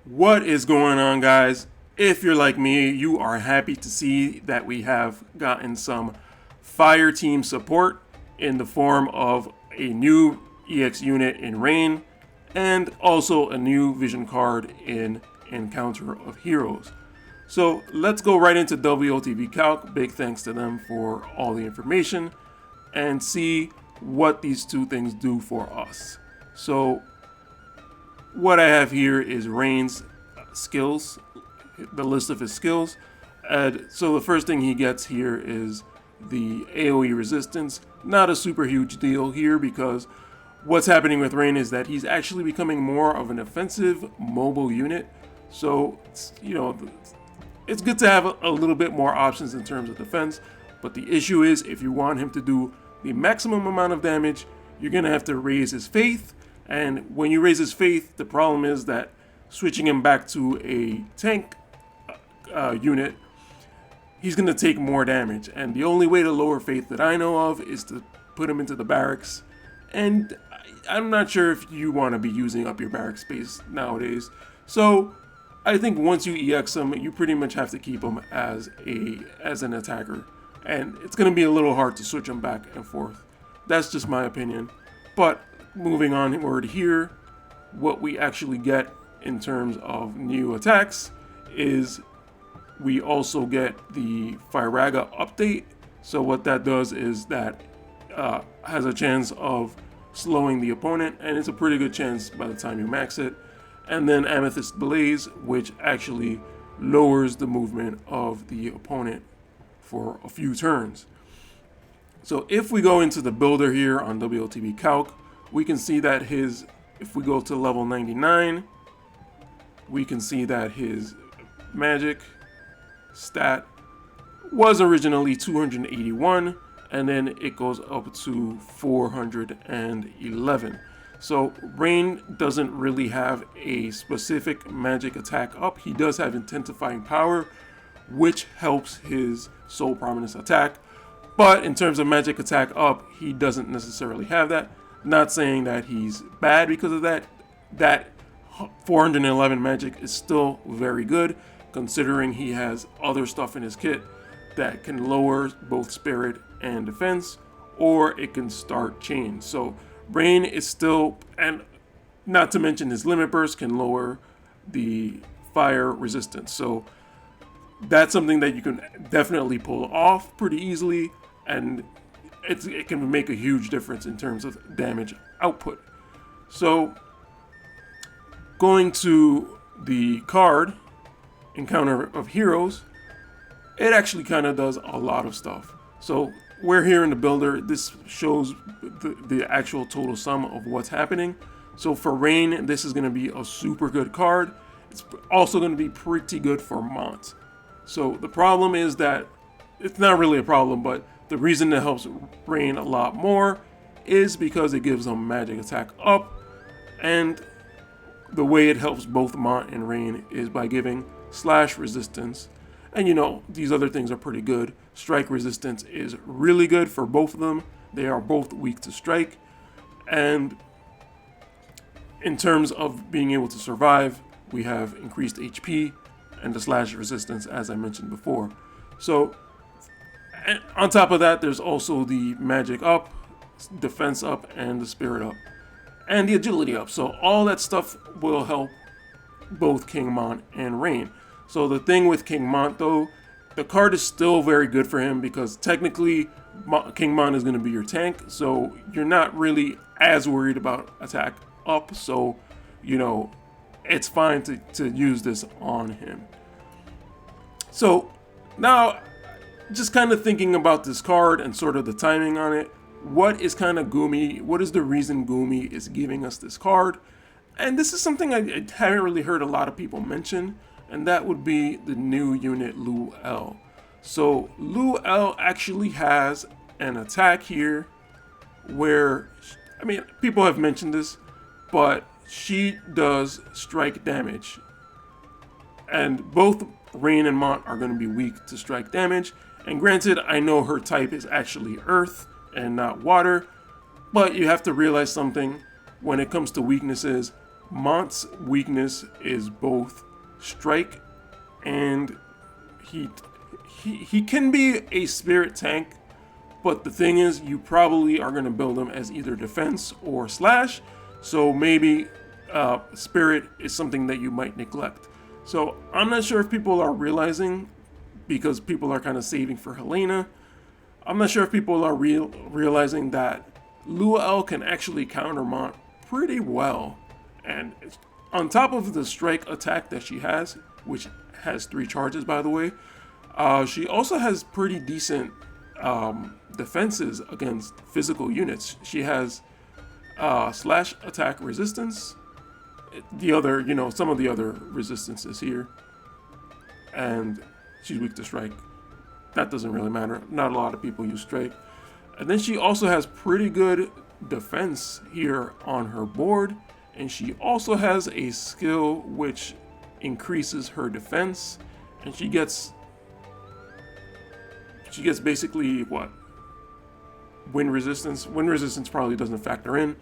What is going on, guys? If you're like me, you are happy to see that we have gotten some fire team support in the form of a new EX unit in Rain and also a new vision card in Encounter of Heroes. So let's go right into WOTV Calc. Big thanks to them for all the information and see what these two things do for us. So what I have here is Rain's skills, the list of his skills. And so the first thing he gets here is the AoE resistance. Not a super huge deal here because what's happening with Rain is that he's actually becoming more of an offensive mobile unit. So, it's good to have a little bit more options in terms of defense. But the issue is if you want him to do the maximum amount of damage, you're going to have to raise his faith. And when you raise his faith, the problem is that switching him back to a tank unit, he's going to take more damage. And the only way to lower faith that I know of is to put him into the barracks. And I'm not sure if you want to be using up your barrack space nowadays. So I think once you EX him, you pretty much have to keep him as an attacker. And it's going to be a little hard to switch him back and forth. That's just my opinion. But moving onward here, what we actually get in terms of new attacks is we also get the Firaga update. So what that does is that has a chance of slowing the opponent, and it's a pretty good chance by the time you max it. And then Amethyst Blaze, which actually lowers the movement of the opponent for a few turns. So if we go into the builder here on WLTV Calc, we can see that if we go to level 99, we can see that his magic stat was originally 281, and then it goes up to 411. So Rain doesn't really have a specific magic attack up. He does have intensifying power, which helps his Soul Prominence attack. But in terms of magic attack up, he doesn't necessarily have that. Not saying that he's bad because of that. That 411 magic is still very good, considering he has other stuff in his kit that can lower both spirit and defense, or it can start chains. So Rain is still, and not to mention his limit burst can lower the fire resistance. So that's something that you can definitely pull off pretty easily, and it can make a huge difference in terms of damage output. So going to the card, Encounter of Heroes, it actually kind of does a lot of stuff. So we're here in the builder. This shows the actual total sum of what's happening. So for Rain, this is going to be a super good card. It's also going to be pretty good for Mont. So the problem is that it's not really a problem, but the reason it helps Rain a lot more is because it gives them magic attack up, and the way it helps both Mont and Rain is by giving slash resistance. And these other things are pretty good. Strike resistance is really good for both of them. They are both weak to strike. And in terms of being able to survive, we have increased HP and the slash resistance, as I mentioned before. So on top of that, there's also the magic up, defense up, and the spirit up, and the agility up. So all that stuff will help both King Mont and Rain. So the thing with King Mont, though, the card is still very good for him because technically King Mont is going to be your tank. So you're not really as worried about attack up. So, it's fine to use this on him. So now, just kind of thinking about this card and sort of the timing on it, what is kind of Gumi? What is the reason Gumi is giving us this card? And this is something I haven't really heard a lot of people mention, and that would be the new unit Lu L. So Lu L actually has an attack here where, people have mentioned this, but she does strike damage. And both Rain and Mont are going to be weak to strike damage. And granted, I know her type is actually Earth and not Water, but you have to realize something when it comes to weaknesses. Mont's weakness is both strike and he can be a spirit tank, but the thing is, you probably are going to build him as either defense or slash, so maybe spirit is something that you might neglect. So I'm not sure if people are realizing, because people are kind of saving for Helena, I'm not sure if people are realizing that Luel can actually counter Mont pretty well. And on top of the strike attack that she has, which has 3 charges by the way, she also has pretty decent defenses against physical units. She has slash attack resistance, the other, some of the other resistances here, and she's weak to strike. That doesn't really matter. Not a lot of people use strike. And then she also has pretty good defense here on her board, and she also has a skill which increases her defense, and she gets basically what? Wind resistance. Wind resistance probably doesn't factor in,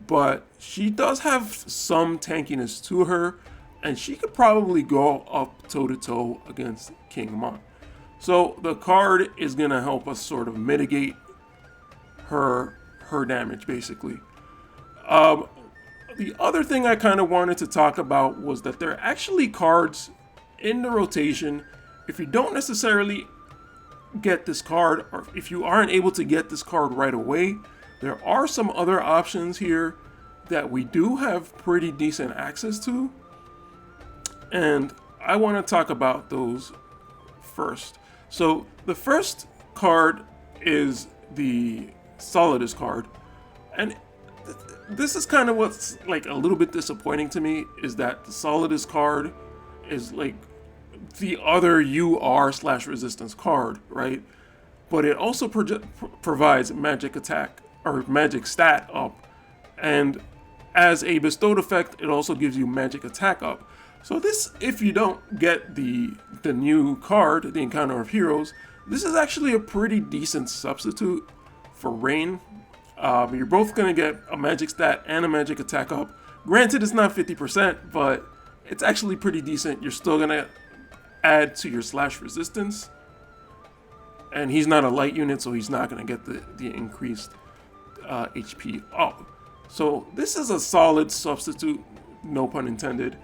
but she does have some tankiness to her, and she could probably go up toe-to-toe against King Mont. So the card is going to help us sort of mitigate her damage, basically. The other thing I kind of wanted to talk about was that there are actually cards in the rotation. If you don't necessarily get this card, or if you aren't able to get this card right away, there are some other options here that we do have pretty decent access to, and I want to talk about those first. So the first card is the Solidus card, and this is kind of what's like a little bit disappointing to me, is that the Solidus card is like the other UR/resistance card, right? But it also provides magic attack or magic stat up, and as a bestowed effect, it also gives you magic attack up. So this, if you don't get the new card, the Encounter of Heroes, this is actually a pretty decent substitute for Rain. You're both going to get a magic stat and a magic attack up. Granted, it's not 50%, but it's actually pretty decent. You're still going to add to your slash resistance. And he's not a light unit, so he's not going to get the increased HP up. So this is a solid substitute, no pun intended,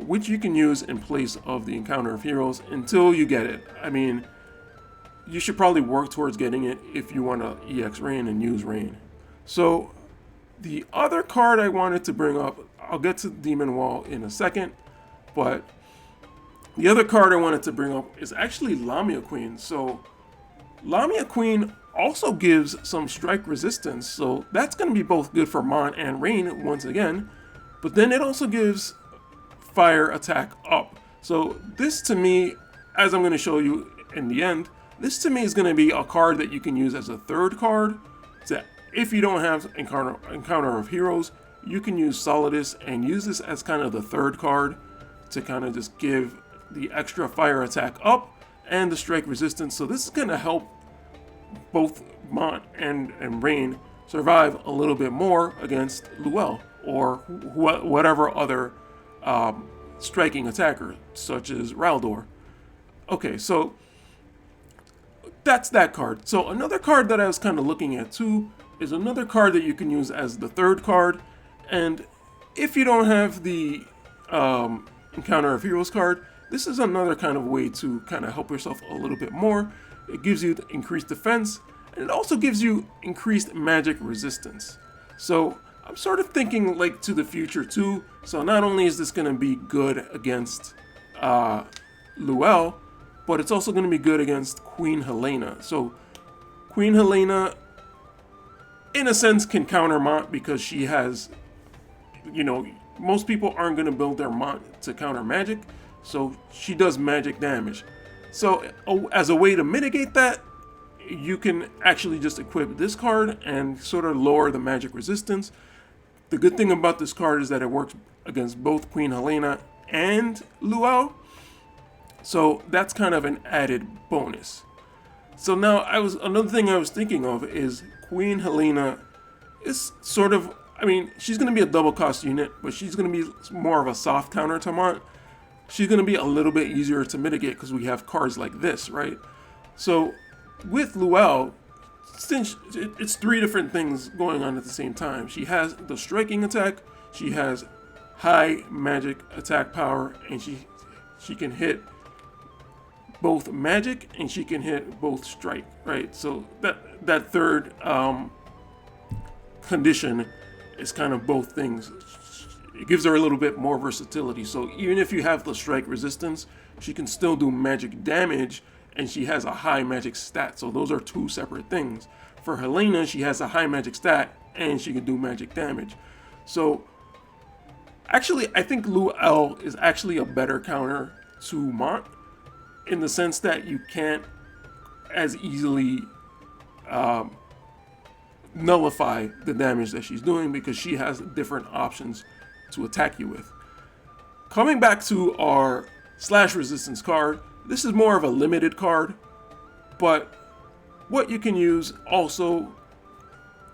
which you can use in place of the Encounter of Heroes until you get it. I mean, you should probably work towards getting it if you want to EX Rain and use Rain. So the other card I wanted to bring up, I'll get to Demon Wall in a second, but the other card I wanted to bring up is actually Lamia Queen. So Lamia Queen also gives some strike resistance, so that's going to be both good for Mont and Rain once again, but then it also gives fire attack up. So this to me, as I'm going to show you in the end, this to me is going to be a card that you can use as a third card. So if you don't have Encounter of Heroes, you can use Solidus and use this as kind of the third card to kind of just give the extra fire attack up and the strike resistance. So this is going to help both Mont and Rain survive a little bit more against Luel or whatever other striking attacker, such as Raldor. Okay, so that's that card. So another card that I was kind of looking at too is another card that you can use as the third card. And if you don't have the Encounter of Heroes card, this is another kind of way to kind of help yourself a little bit more. It gives you increased defense, and it also gives you increased magic resistance. So I'm sort of thinking like to the future too. So not only is this going to be good against Luel, but it's also going to be good against Queen Helena. So Queen Helena, in a sense, can counter Mont because she has, most people aren't going to build their Mont to counter magic. So she does magic damage. So as a way to mitigate that, you can actually just equip this card and sort of lower the magic resistance. The good thing about this card is that it works against both Queen Helena and Luel. So that's kind of an added bonus. So now another thing I was thinking of is Queen Helena is sort of I mean, she's going to be a double cost unit, but she's going to be more of a soft counter to Mont. She's going to be a little bit easier to mitigate because we have cards like this, right? So with Luelle, since it's three different things going on at the same time, she has the striking attack, she has high magic attack power, and she can hit both magic and she can hit both strike, right? So that third condition is kind of both things. It gives her a little bit more versatility. So even if you have the strike resistance, she can still do magic damage, and she has a high magic stat. So those are two separate things. For Helena, she has a high magic stat and she can do magic damage. So actually, I think Luelle is actually a better counter to Mont, in the sense that you can't as easily nullify the damage that she's doing because she has different options to attack you with. Coming back to our slash resistance card, this is more of a limited card, but what you can use also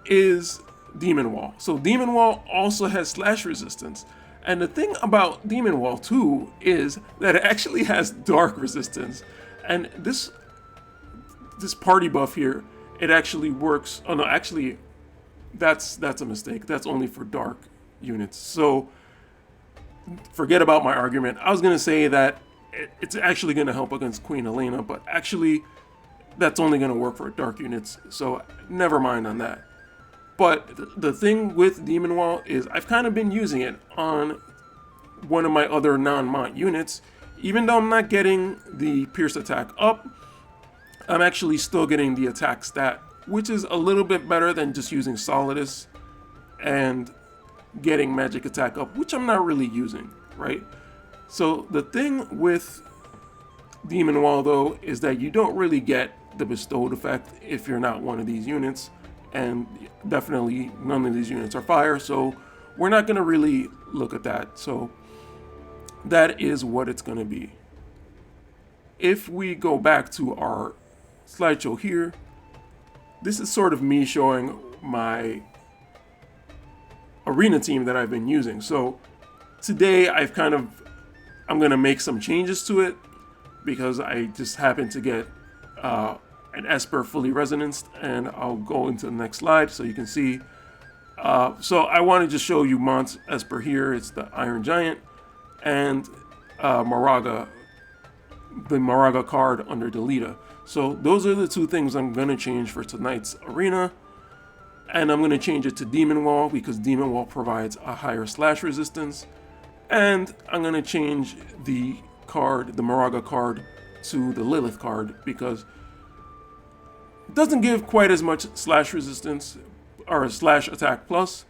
is Demon Wall. So Demon Wall also has slash resistance. And the thing about Demon Wall too is that it actually has dark resistance. And this party buff here, it actually works. Oh no, actually that's a mistake. That's only for dark units. So forget about my argument. I was going to say that it's actually going to help against Queen Helena, but actually that's only going to work for dark units. So never mind on that. But the thing with Demon Wall is I've kind of been using it on one of my other non-Mont units. Even though I'm not getting the pierce attack up, I'm actually still getting the attack stat, which is a little bit better than just using Solidus and getting magic attack up, which I'm not really using, right? So the thing with Demon Wall though is that you don't really get the bestowed effect if you're not one of these units. And definitely none of these units are fire, so we're not going to really look at that. So that is what it's going to be. If we go back to our slideshow here, this is sort of me showing my arena team that I've been using. So today I'm going to make some changes to it because I just happened to get an Esper fully resonanced, and I'll go into the next slide so you can see. So I wanted to show you Mont's Esper here. It's the Iron Giant and Moraga, the Moraga card under Delita. So those are the two things I'm going to change for tonight's arena. And I'm going to change it to Demon Wall because Demon Wall provides a higher slash resistance. And I'm going to change the card, the Moraga card, to the Lilith card because it doesn't give quite as much slash resistance or slash attack plus,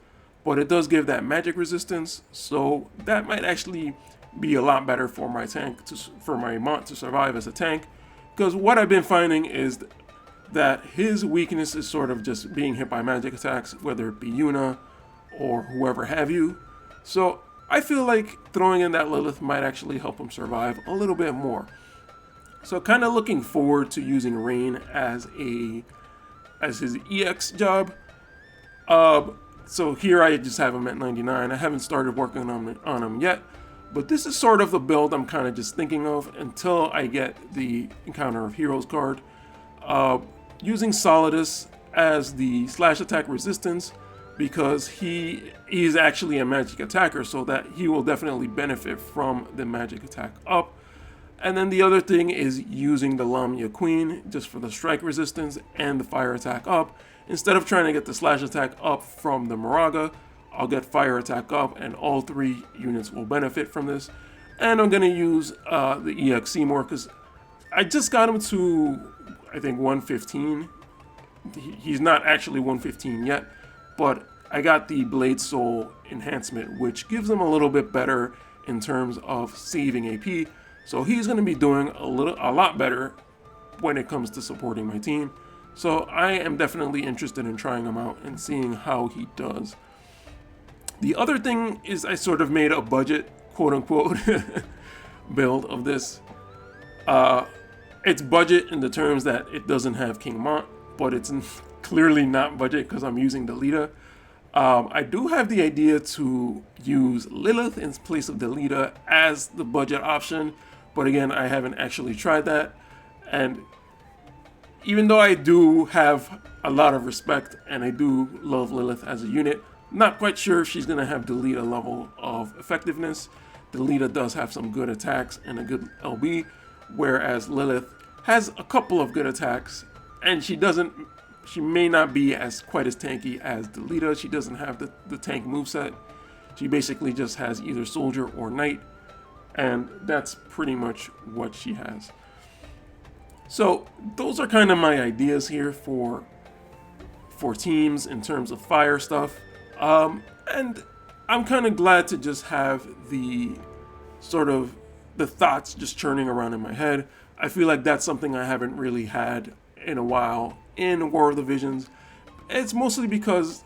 but it does give that magic resistance. So that might actually be a lot better for my tank, for my Mont to survive as a tank. Because what I've been finding is that his weakness is sort of just being hit by magic attacks, whether it be Yuna or whoever have you. So I feel like throwing in that Lilith might actually help him survive a little bit more. So kind of looking forward to using Rain as his EX job. So here I just have him at 99. I haven't started working on him yet, but this is sort of the build I'm kind of just thinking of until I get the Encounter of Heroes card. Using Solidus as the slash attack resistance because he is actually a magic attacker, so that he will definitely benefit from the magic attack up. And then the other thing is using the Lamia Queen just for the strike resistance and the fire attack up. Instead of trying to get the slash attack up from the Moraga, I'll get fire attack up, and all three units will benefit from this. And I'm going to use the EX Seymour because I just got him to, I think, 115. He's not actually 115 yet, but I got the Blade Soul enhancement, which gives him a little bit better in terms of saving AP. So he's going to be doing a lot better when it comes to supporting my team. So I am definitely interested in trying him out and seeing how he does. The other thing is I sort of made a budget, quote unquote, build of this. It's budget in the terms that it doesn't have King Mont, but it's clearly not budget because I'm using Delita. I do have the idea to use Lilith in place of Delita as the budget option, but again, I haven't actually tried that. And even though I do have a lot of respect and I do love Lilith as a unit, not quite sure if she's going to have Delita level of effectiveness. Delita does have some good attacks and a good LB, whereas Lilith has a couple of good attacks, and she may not be quite as tanky as Delita. She doesn't have the tank moveset. She basically just has either soldier or knight, and that's pretty much what she has. So those are kind of my ideas here for teams in terms of fire stuff. And I'm kind of glad to just have the thoughts just churning around in my head. I feel like that's something I haven't really had in a while in War of the Visions. It's mostly because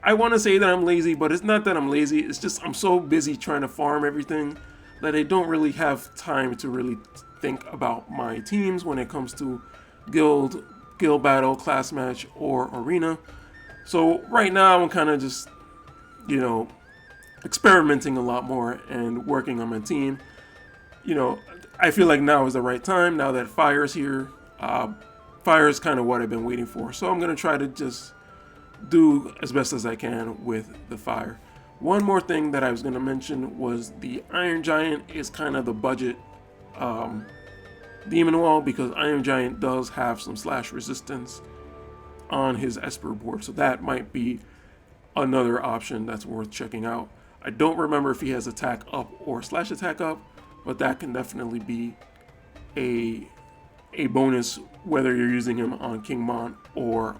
I want to say that I'm lazy, but it's not that I'm lazy. It's just I'm so busy trying to farm everything that I don't really have time to really think about my teams when it comes to guild battle, class match, or arena. So right now I'm kind of just, experimenting a lot more and working on my team. I feel like now is the right time, now that Fire's here. Fire is kind of what I've been waiting for. So I'm going to try to just do as best as I can with the Fire. One more thing that I was going to mention was the Iron Giant is kind of the budget Demon Wall, because Iron Giant does have some slash resistance on his Esper board. So that might be another option that's worth checking out. I don't remember if he has attack up or slash attack up, but that can definitely be a bonus whether you're using him on King Mon or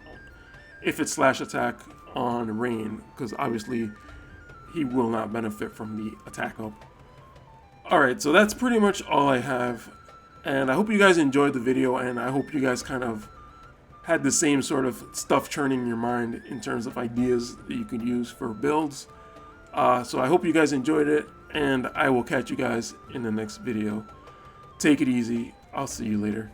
if it's slash attack on Rain, because obviously he will not benefit from the attack up. Alright, so that's pretty much all I have, and I hope you guys enjoyed the video, and I hope you guys kind of had the same sort of stuff churning in your mind in terms of ideas that you could use for builds. So I hope you guys enjoyed it, and I will catch you guys in the next video. Take it easy. I'll see you later.